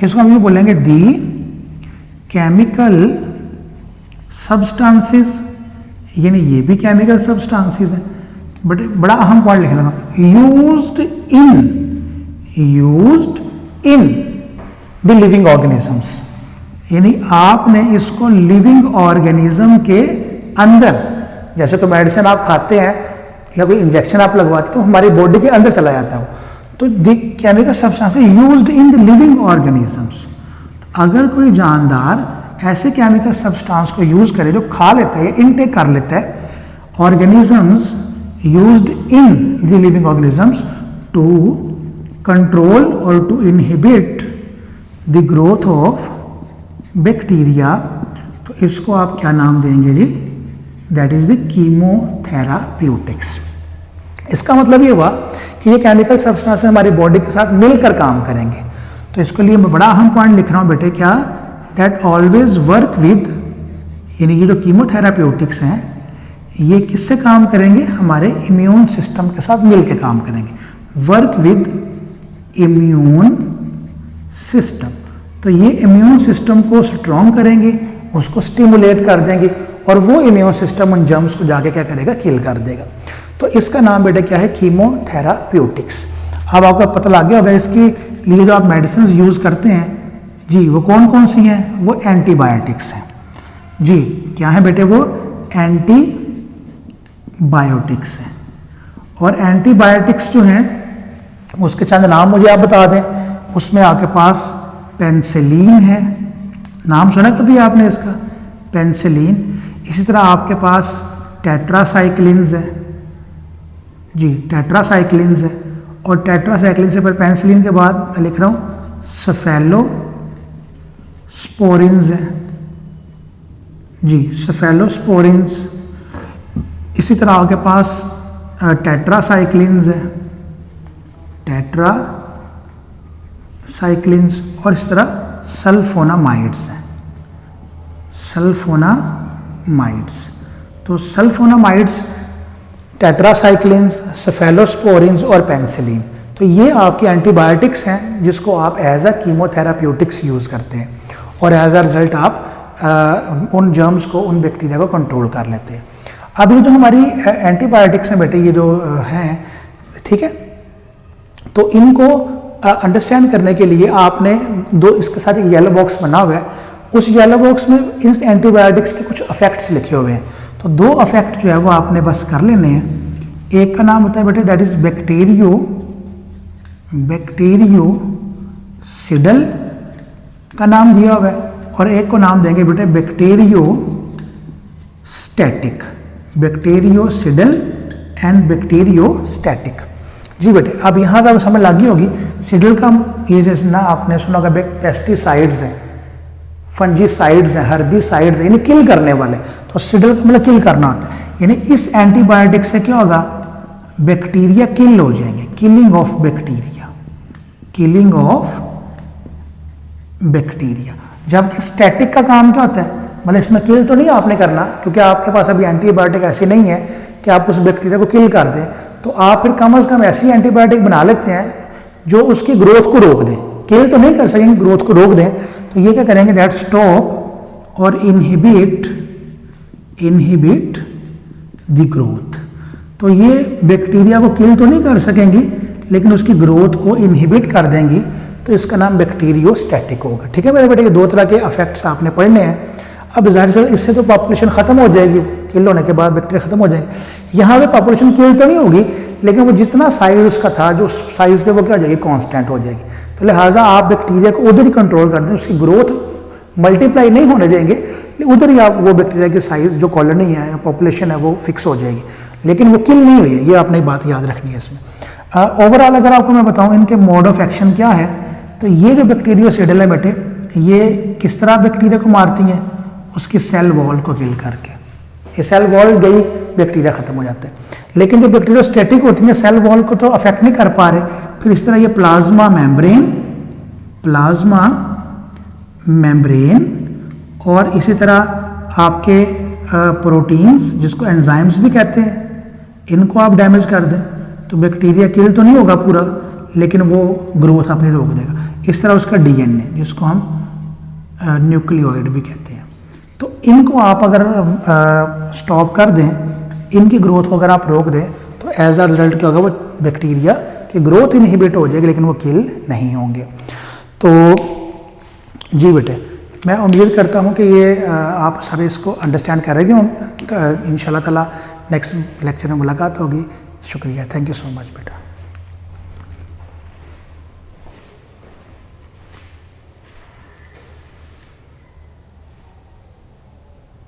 इसको हम ये बोलेंगे दी केमिकल सब्सटेंसेस, यानी ये भी केमिकल सब्सटेंसेस हैं, बट बड़ा अहम पॉइंट लिख लेना, used in the living organisms, यानी आपने इसको लिविंग ऑर्गेनिज्म के अंदर, जैसे कोई मेडिसिन आप खाते हैं या कोई इंजेक्शन आप लगवाते तो हमारी बॉडी के अंदर चला जाता है, तो the chemical substances used in the living organisms. अगर कोई जानदार ऐसे केमिकल सब्सटेंस को यूज करे जो खा लेते हैं, इनटेक कर लेता है, organisms used in the living organisms to control और to inhibit the growth of bacteria, तो इसको आप क्या नाम देंगे जी, दैट इज द कीमोथेराप्यूटिक्स। इसका मतलब ये हुआ कि ये केमिकल सब्सटेंस हमारी बॉडी के साथ मिलकर काम करेंगे। तो इसके लिए मैं बड़ा अहम पॉइंट लिख रहा हूँ बेटे, क्या, दैट ऑलवेज वर्क विद, यानी ये जो कीमोथेराप्यूटिक्स हैं ये किससे काम करेंगे, हमारे इम्यून सिस्टम के साथ मिलकर काम करेंगे, वर्क विद इम्यून सिस्टम। तो ये इम्यून सिस्टम को स्ट्रॉन्ग करेंगे, उसको स्टिमुलेट कर देंगे और वो इम्यून सिस्टम उन जर्म्स को जाके क्या करेगा, किल कर देगा। तो इसका नाम बेटा क्या है, कीमोथेराप्यूटिक्स। अब आपको पता लग गया होगा इसके लिए जो आप मेडिसिन यूज़ करते हैं जी, वो कौन कौन सी हैं, वो एंटीबायोटिक्स हैं जी। क्या है बेटे, वो एंटीबायोटिक्स हैं। और एंटीबायोटिक्स जो हैं उसके चंद नाम मुझे आप बता दें। उसमें आपके पास पेनिसिलिन है, नाम सुना कभी आपने इसका, पेनिसिलिन। इसी तरह आपके पास टेट्रासाइक्लिन्स है जी, टेट्रासाइक्लिन्स है। और टेट्रासाइक्लिन से पर पेनिसिलिन के बाद मैं लिख रहा हूँ सेफेलोस्पोरिन्स है जी, सेफेलोस्पोरिन्स। इसी तरह आपके पास टेट्रासाइक्लिन्स है, टेट्रासाइक्लिन्स। और इस तरह सल्फोनामाइड्स हैं, सल्फोनामाइड्स। तो सल्फोनामाइड्स, टेट्रासाइक्लिन्स, सेफेलोस्पोरिन्स और पेनिसिलिन, तो ये आपके एंटीबायोटिक्स हैं जिसको आप एज अ कीमोथेराप्यूटिक्स यूज़ करते हैं और एज अ रिजल्ट आप उन जर्म्स को, उन बैक्टीरिया को कंट्रोल कर लेते हैं। अब ये जो हमारी एंटीबायोटिक्स हैं बेटे, ये जो हैं, ठीक है, तो इनको अंडरस्टैंड करने के लिए आपने दो, इसके साथ एक येलो बॉक्स बना हुआ है, उस येलो बॉक्स में इन एंटीबायोटिक्स के कुछ इफेक्ट्स लिखे हुए हैं। तो दो इफेक्ट जो है वो आपने बस कर लेने हैं। एक का नाम होता है बेटे दैट इज बैक्टीरियोसिडल का नाम दिया हुआ है, और एक को नाम देंगे बेटे बैक्टीरियोस्टैटिक, बैक्टीरियोसिडल एंड बैक्टीरियोस्टैटिक जी बेटे। अब यहाँ पर समझ लगी होगी, सिडल का ये जैसे ना आपने सुना होगा पेस्टिसाइड्स हैं, फंजीसाइड्स हैं, हर्बिसाइड्स हैं, यानी किल करने वाले। तो सिडल का मतलब किल करना होता है, यानी इस एंटीबायोटिक से क्या होगा, बैक्टीरिया किल हो जाएंगे, killing of bacteria, killing of bacteria. जबकि स्टैटिक का काम क्या होता है, मतलब इसमें किल तो नहीं आपने करना, क्योंकि आपके पास अभी एंटीबायोटिक ऐसी नहीं है कि आप उस बैक्टीरिया को किल कर दें, तो आप फिर कम से कम ऐसी एंटीबायोटिक बना लेते हैं जो उसकी ग्रोथ को रोक दें। किल तो नहीं कर सकेंगे, ग्रोथ को रोक दें। तो ये क्या करेंगे, दैट स्टॉप और इनहिबिट द ग्रोथ। तो ये बैक्टीरिया को किल तो नहीं कर सकेंगी, लेकिन उसकी ग्रोथ को इनहिबिट कर देंगी, तो इसका नाम बैक्टीरियोस्टैटिक होगा। ठीक है मेरे बेटे, ये दो तरह के इफेक्ट्स आपने पढ़ने हैं। अब जाहिर से इससे तो पॉपुलेशन खत्म हो जाएगी, किल होने के बाद बैक्टीरिया खत्म हो जाएंगे। यहाँ पे पॉपुलेशन किल तो नहीं होगी, लेकिन वो जितना साइज उसका था, जो साइज पे वो क्या हो जाएगी, कांस्टेंट हो जाएगी। तो लिहाजा आप बैक्टीरिया को उधर ही कंट्रोल कर दें, उसकी ग्रोथ मल्टीप्लाई नहीं होने देंगे, उधर ही आप वो बैक्टीरिया की साइज, जो कॉलोनी है, पॉपुलेशन है, वो फिक्स हो जाएगी, लेकिन वो किल नहीं हुई है। ये आपने बात याद रखनी है इसमें। ओवरऑल अगर आपको मैं बताऊँ इनके मोड ऑफ एक्शन क्या है, तो ये जो बैक्टीरियोसिडल है बेटे, ये किस तरह बैक्टीरिया को मारती हैं, उसकी सेल वॉल को किल करके। ये सेल वॉल गई, बैक्टीरिया खत्म हो जाते हैं। लेकिन जो बैक्टीरियोस्टैटिक होती है, सेल वॉल को तो अफेक्ट नहीं कर पा रहे, फिर इस तरह ये प्लाज्मा मेम्ब्रेन और इसी तरह आपके प्रोटीन्स, जिसको एंजाइम्स भी कहते हैं, इनको आप डैमेज कर दें, तो बैक्टीरिया किल तो नहीं होगा पूरा, लेकिन वो ग्रोथ अपनी रोक देगा। इस तरह उसका डीएनए जिसको हम न्यूक्लियोइड भी कहते हैं। तो इनको आप अगर स्टॉप कर दें, इनकी ग्रोथ को अगर आप रोक दें, तो एज अ रिजल्ट क्या होगा, वो बैक्टीरिया की ग्रोथ इनहिबिट हो जाएगी लेकिन वो किल नहीं होंगे। तो जी बेटे, मैं उम्मीद करता हूँ कि ये आप सारे इसको अंडरस्टैंड कर रहे हैं। इंशाल्लाह ताला नेक्स्ट लेक्चर में मुलाकात होगी। शुक्रिया, थैंक यू सो मच बेटा।